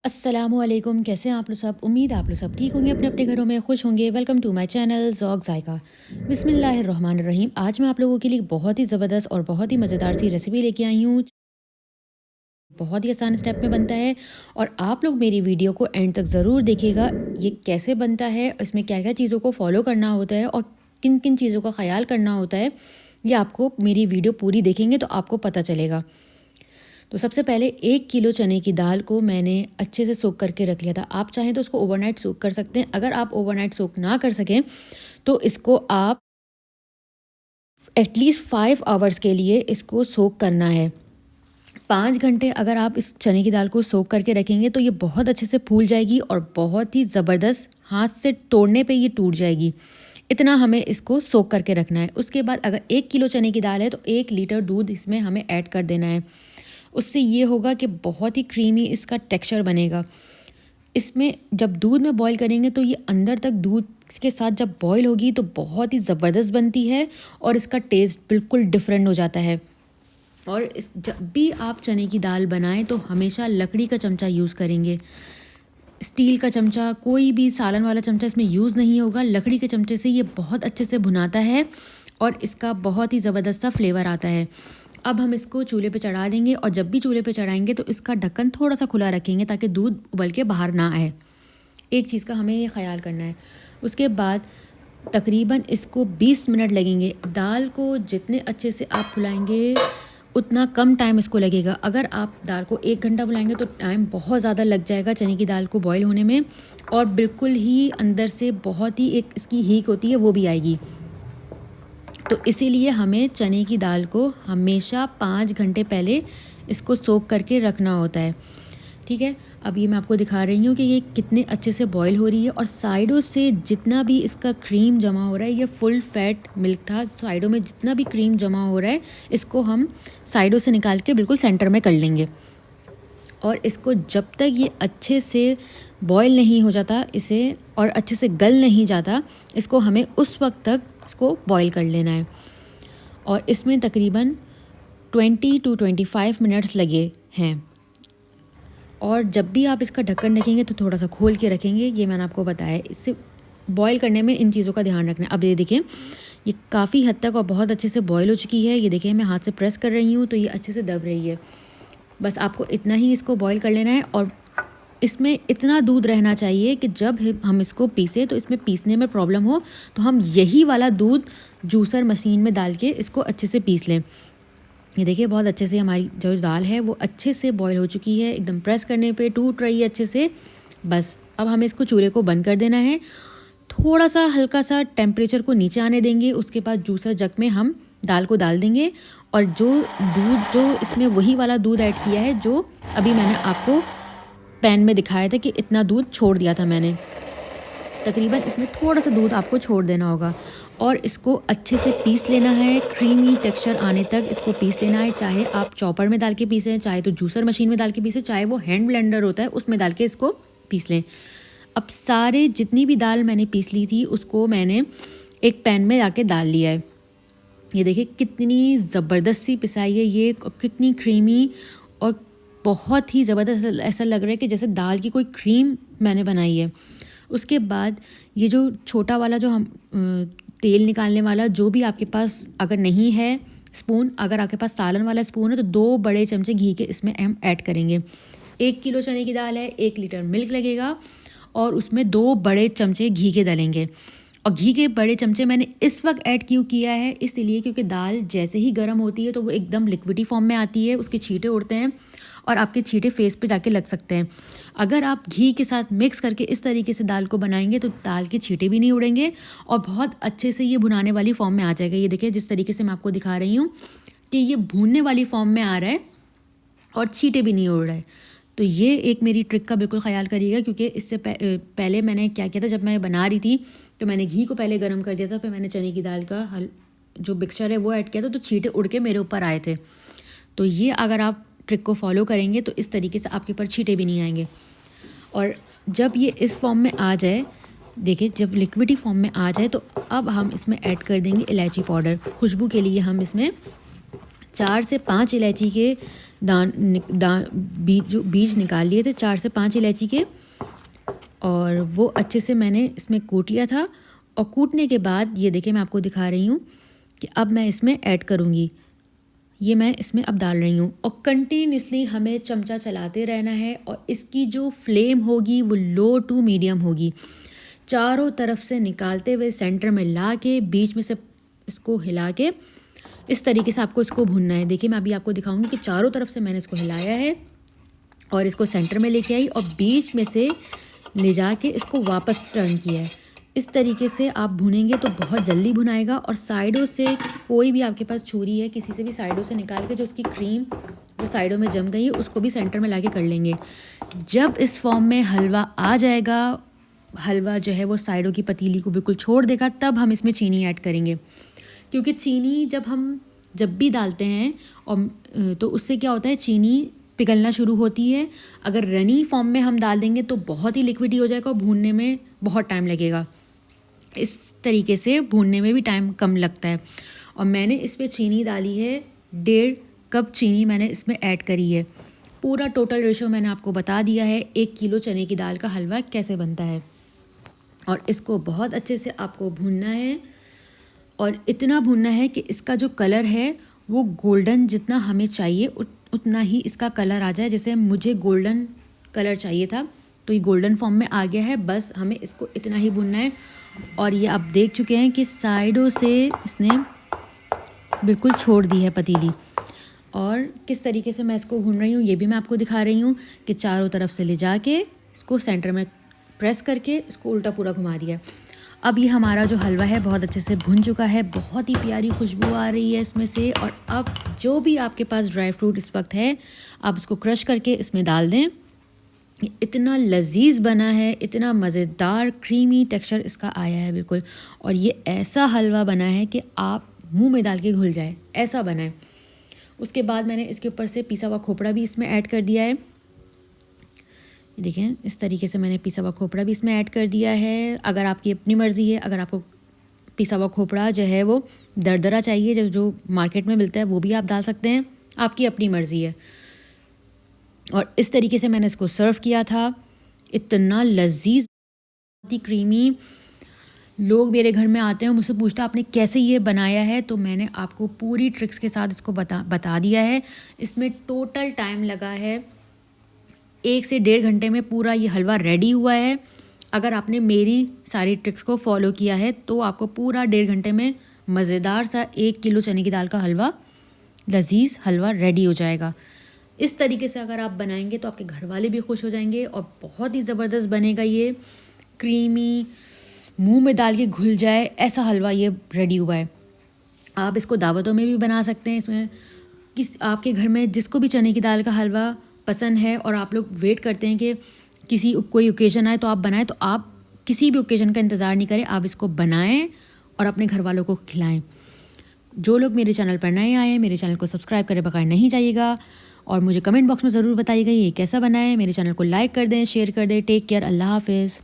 अस्सलामुअलैकुम, कैसे हैं आप लोग सब। उम्मीद है आप लोग सब ठीक होंगे, अपने अपने घरों में खुश होंगे। Welcome to my channel Zauq Zayka. बिस्मिल्लाहिर्रहमानिर्रहीम। आज मैं आप लोगों के लिए बहुत ही ज़बरदस्त और बहुत ही मज़ेदार सी रेसिपी लेके आई हूँ। बहुत ही आसान स्टेप में बनता है और आप लोग मेरी वीडियो को एंड तक ज़रूर देखिएगा। ये कैसे बनता है, इसमें क्या क्या चीज़ों को फॉलो करना होता है और किन किन चीज़ों का ख्याल करना होता है, ये आपको मेरी वीडियो पूरी देखेंगे तो आपको पता चलेगा। तो सबसे पहले 1 किलो चने की दाल को मैंने अच्छे से सोख करके रख लिया था। आप चाहें तो उसको ओवरनाइट सोख कर सकते हैं। अगर आप ओवरनाइट सोख ना कर सकें तो इसको आप एटलीस्ट 5 आवर्स के लिए इसको सोख करना है। 5 घंटे अगर आप इस चने की दाल को सोख करके रखेंगे तो ये बहुत अच्छे से फूल जाएगी और बहुत ही ज़बरदस्त, हाथ से तोड़ने पे ये टूट जाएगी। इतना हमें इसको सोख करके रखना है। उसके बाद अगर 1 किलो चने की दाल है तो 1 लीटर दूध इसमें हमें ऐड कर देना है। उससे ये होगा कि बहुत ही क्रीमी इसका टेक्सचर बनेगा। इसमें जब दूध में बॉईल करेंगे तो ये अंदर तक दूध के साथ जब बॉईल होगी तो बहुत ही ज़बरदस्त बनती है और इसका टेस्ट बिल्कुल डिफरेंट हो जाता है। और जब भी आप चने की दाल बनाएं तो हमेशा लकड़ी का चमचा यूज़ करेंगे। स्टील का चमचा, कोई भी सालन वाला चमचा इसमें यूज़ नहीं होगा। लकड़ी के चमचे से ये बहुत अच्छे से भुनाता है और इसका बहुत ही ज़बरदस्त सा फ्लेवर आता है। अब हम इसको चूल्हे पे चढ़ा देंगे और जब भी चूल्हे पे चढ़ाएंगे तो इसका ढक्कन थोड़ा सा खुला रखेंगे ताकि दूध उबल के बाहर ना आए। एक चीज़ का हमें ये ख्याल करना है। उसके बाद तकरीबन इसको 20 मिनट लगेंगे। दाल को जितने अच्छे से आप फुलाएंगे उतना कम टाइम इसको लगेगा। अगर आप दाल को 1 घंटा फुलाएंगे तो टाइम बहुत ज़्यादा लग जाएगा चने की दाल को बॉईल होने में और बिल्कुल ही अंदर से बहुत ही एक इसकी हीक होती है वो भी आएगी। तो इसीलिए हमें चने की दाल को हमेशा 5 घंटे पहले इसको सोख करके रखना होता है। ठीक है, अब ये मैं आपको दिखा रही हूँ कि ये कितने अच्छे से बॉईल हो रही है और साइडों से जितना भी इसका क्रीम जमा हो रहा है, ये फुल फैट मिल्क था। साइडों में जितना भी क्रीम जमा हो रहा है इसको हम साइडों से निकाल के बिल्कुल सेंटर में कर लेंगे। और इसको जब तक ये अच्छे से बॉईल नहीं हो जाता इसे और अच्छे से गल नहीं जाता, इसको हमें उस वक्त तक इसको बॉईल कर लेना है। और इसमें तकरीबन 20 to 25 मिनट्स लगे हैं। और जब भी आप इसका ढक्कन रखेंगे तो थोड़ा सा खोल के रखेंगे, ये मैंने आपको बताया। इससे बॉईल करने में इन चीज़ों का ध्यान रखना है। अब ये देखें, ये काफ़ी हद तक और बहुत अच्छे से बॉईल हो चुकी है। ये देखें, मैं हाथ से प्रेस कर रही हूँ तो ये अच्छे से दब रही है। बस आपको इतना ही इसको बॉईल कर लेना है और इसमें इतना दूध रहना चाहिए कि जब हम इसको पीसें तो इसमें पीसने में प्रॉब्लम हो तो हम यही वाला दूध जूसर मशीन में डाल के इसको अच्छे से पीस लें। ये देखिए, बहुत अच्छे से हमारी जो दाल है वो अच्छे से बॉईल हो चुकी है। एकदम प्रेस करने पे टूट रही है अच्छे से। बस अब हमें इसको चूल्हे को बंद कर देना है। थोड़ा सा हल्का सा टेम्परेचर को नीचे आने देंगे। उसके बाद जूसर जग में हम दाल को डाल देंगे और जो इसमें वही वाला दूध ऐड किया है जो अभी मैंने आपको पैन में दिखाया था कि इतना दूध छोड़ दिया था मैंने। तकरीबन इसमें थोड़ा सा दूध आपको छोड़ देना होगा और इसको अच्छे से पीस लेना है। क्रीमी टेक्सचर आने तक इसको पीस लेना है। चाहे आप चॉपर में डाल के पीसें, चाहे तो जूसर मशीन में डाल के पीसें, चाहे वो हैंड ब्लेंडर होता है उसमें डाल के इसको पीस लें। अब सारे जितनी भी दाल मैंने पीस ली थी उसको मैंने एक पैन में जाके डाल लिया है। ये देखिए कितनी ज़बरदस्त सी पिसाई है ये, कितनी क्रीमी और बहुत ही ज़बरदस्त। ऐसा लग रहा है कि जैसे दाल की कोई क्रीम मैंने बनाई है। उसके बाद ये जो छोटा वाला जो हम तेल निकालने वाला जो भी आपके पास अगर नहीं है स्पून, अगर आपके पास सालन वाला स्पून है तो 2 बड़े चमचे घी के इसमें हम ऐड करेंगे। 1 किलो चने की दाल है, 1 लीटर मिल्क लगेगा और उसमें 2 बड़े चमचे घी के डालेंगे। और घी के बड़े चमचे मैंने इस वक्त ऐड क्यों किया है, इसलिए क्योंकि दाल जैसे ही गर्म होती है तो वो एकदम लिक्विडी फॉर्म में आती है, उसके छींटे उड़ते हैं और आपके छींटे फेस पे जाके लग सकते हैं। अगर आप घी के साथ मिक्स करके इस तरीके से दाल को बनाएंगे तो दाल के छींटे भी नहीं उड़ेंगे और बहुत अच्छे से ये भुनाने वाली फॉर्म में आ जाएगा। ये देखिए जिस तरीके से मैं आपको दिखा रही हूँ कि ये भूनने वाली फॉर्म में आ रहा है और छींटे भी नहीं उड़ रहे। तो ये एक मेरी ट्रिक का बिल्कुल ख्याल करिएगा, क्योंकि इससे पहले मैंने क्या किया था, जब मैं बना रही थी तो मैंने घी को पहले गर्म कर दिया था, फिर मैंने चने की दाल का जो मिक्सचर है वो ऐड किया था तो छींटे उड़ के मेरे ऊपर आए थे। तो ये अगर आप ट्रिक को फॉलो करेंगे तो इस तरीके से आपके ऊपर छींटे भी नहीं आएंगे। और जब ये इस फॉर्म में आ जाए, देखिए जब लिक्विडी फॉर्म में आ जाए तो अब हम इसमें ऐड कर देंगे इलायची पाउडर। खुशबू के लिए हम इसमें 4 से 5 इलायची के बीज निकाल लिए थे 4 से 5 इलायची के, और वो अच्छे से मैंने इसमें कूट लिया था। और कूटने के बाद ये देखिए मैं आपको दिखा रही हूँ कि अब मैं इसमें ऐड करूँगी। ये मैं इसमें अब डाल रही हूँ और कंटिन्यूसली हमें चमचा चलाते रहना है, और इसकी जो फ्लेम होगी वो लो टू मीडियम होगी। चारों तरफ से निकालते हुए सेंटर में ला के बीच में से इसको हिला के इस तरीके से आपको इसको भूनना है। देखिए मैं अभी आपको दिखाऊंगी कि चारों तरफ से मैंने इसको हिलाया है और इसको सेंटर में लेके आई और बीच में से ले जाके इसको वापस टर्न किया है। इस तरीके से आप भुनेंगे तो बहुत जल्दी भुनाएगा। और साइडों से कोई भी आपके पास छुरी है, किसी से भी साइडों से निकाल के जो उसकी क्रीम जो साइडों में जम गई है उसको भी सेंटर में लाके कर लेंगे। जब इस फॉर्म में हलवा आ जाएगा, हलवा जो है वो साइडों की पतीली को बिल्कुल छोड़ देगा, तब हम इसमें चीनी ऐड करेंगे। क्योंकि चीनी जब भी डालते हैं और तो उससे क्या होता है, चीनी पिघलना शुरू होती है। अगर रनी फॉर्म में हम डाल देंगे तो बहुत ही लिक्विडी हो जाएगा और भूनने में बहुत टाइम लगेगा। इस तरीके से भूनने में भी टाइम कम लगता है। और मैंने इस पर चीनी डाली है, 1.5 कप चीनी मैंने इसमें ऐड करी है। पूरा टोटल रेशो मैंने आपको बता दिया है 1 किलो चने की दाल का हलवा कैसे बनता है। और इसको बहुत अच्छे से आपको भूनना है, और इतना भूनना है कि इसका जो कलर है वो गोल्डन जितना हमें चाहिए उतना ही इसका कलर आ जाए। जैसे मुझे गोल्डन कलर चाहिए था तो ये गोल्डन फॉर्म में आ गया है। बस हमें इसको इतना ही भूनना है। और ये आप देख चुके हैं कि साइडों से इसने बिल्कुल छोड़ दी है पतीली। और किस तरीके से मैं इसको भून रही हूँ ये भी मैं आपको दिखा रही हूँ कि चारों तरफ से ले जाके इसको सेंटर में प्रेस करके इसको उल्टा पूरा घुमा दिया। अब ये हमारा जो हलवा है बहुत अच्छे से भुन चुका है, बहुत ही प्यारी खुशबू आ रही है इसमें से। और अब जो भी आपके पास ड्राई फ्रूट इस वक्त है आप उसको क्रश करके इसमें डाल दें। इतना लजीज बना है, इतना मज़ेदार क्रीमी टेक्सचर इसका आया है बिल्कुल। और ये ऐसा हलवा बना है कि आप मुंह में डाल के घुल जाए, ऐसा बना है। उसके बाद मैंने इसके ऊपर से पिसा हुआ खोपड़ा भी इसमें ऐड कर दिया है। देखें इस तरीके से मैंने पिसा हुआ खोपड़ा भी इसमें ऐड कर दिया है। अगर आपकी अपनी मर्ज़ी है, अगर आपको पिसा हुआ खोपड़ा जो है वो दरदरा चाहिए, जो मार्केट में मिलता है वो भी आप डाल सकते हैं, आपकी अपनी मर्ज़ी है। और इस तरीके से मैंने इसको सर्व किया था। इतना लजीज, बहुत ही क्रीमी। लोग मेरे घर में आते हैं, मुझसे पूछता आपने कैसे ये बनाया है, तो मैंने आपको पूरी ट्रिक्स के साथ इसको बता दिया है। इसमें टोटल टाइम लगा है 1 से 1.5 घंटे में पूरा ये हलवा रेडी हुआ है। अगर आपने मेरी सारी ट्रिक्स को फॉलो किया है तो आपको पूरा 1.5 घंटे में मज़ेदार सा 1 किलो चने की दाल का हलवा, लजीज हलवा रेडी हो जाएगा। इस तरीके से अगर आप बनाएंगे तो आपके घर वाले भी खुश हो जाएंगे और बहुत ही ज़बरदस्त बनेगा। ये क्रीमी, मुंह में डाल के घुल जाए ऐसा हलवा ये रेडी हुआ है। आप इसको दावतों में भी बना सकते हैं। इसमें आपके घर में जिसको भी चने की दाल का हलवा पसंद है और आप लोग वेट करते हैं कि कोई ओकेजन आए तो आप बनाएं, तो आप किसी भी ओकेजन का इंतज़ार नहीं करें, आप इसको बनाएं और अपने घर वालों को खिलाएं। जो लोग मेरे चैनल पर नए आए हैं मेरे चैनल को सब्सक्राइब करे बगैर नहीं जाइएगा, और मुझे कमेंट बॉक्स में ज़रूर बताइएगा ये कैसा बना है। मेरे चैनल को लाइक कर दें, शेयर कर दें। टेक केयर, अल्लाह हाफिज़।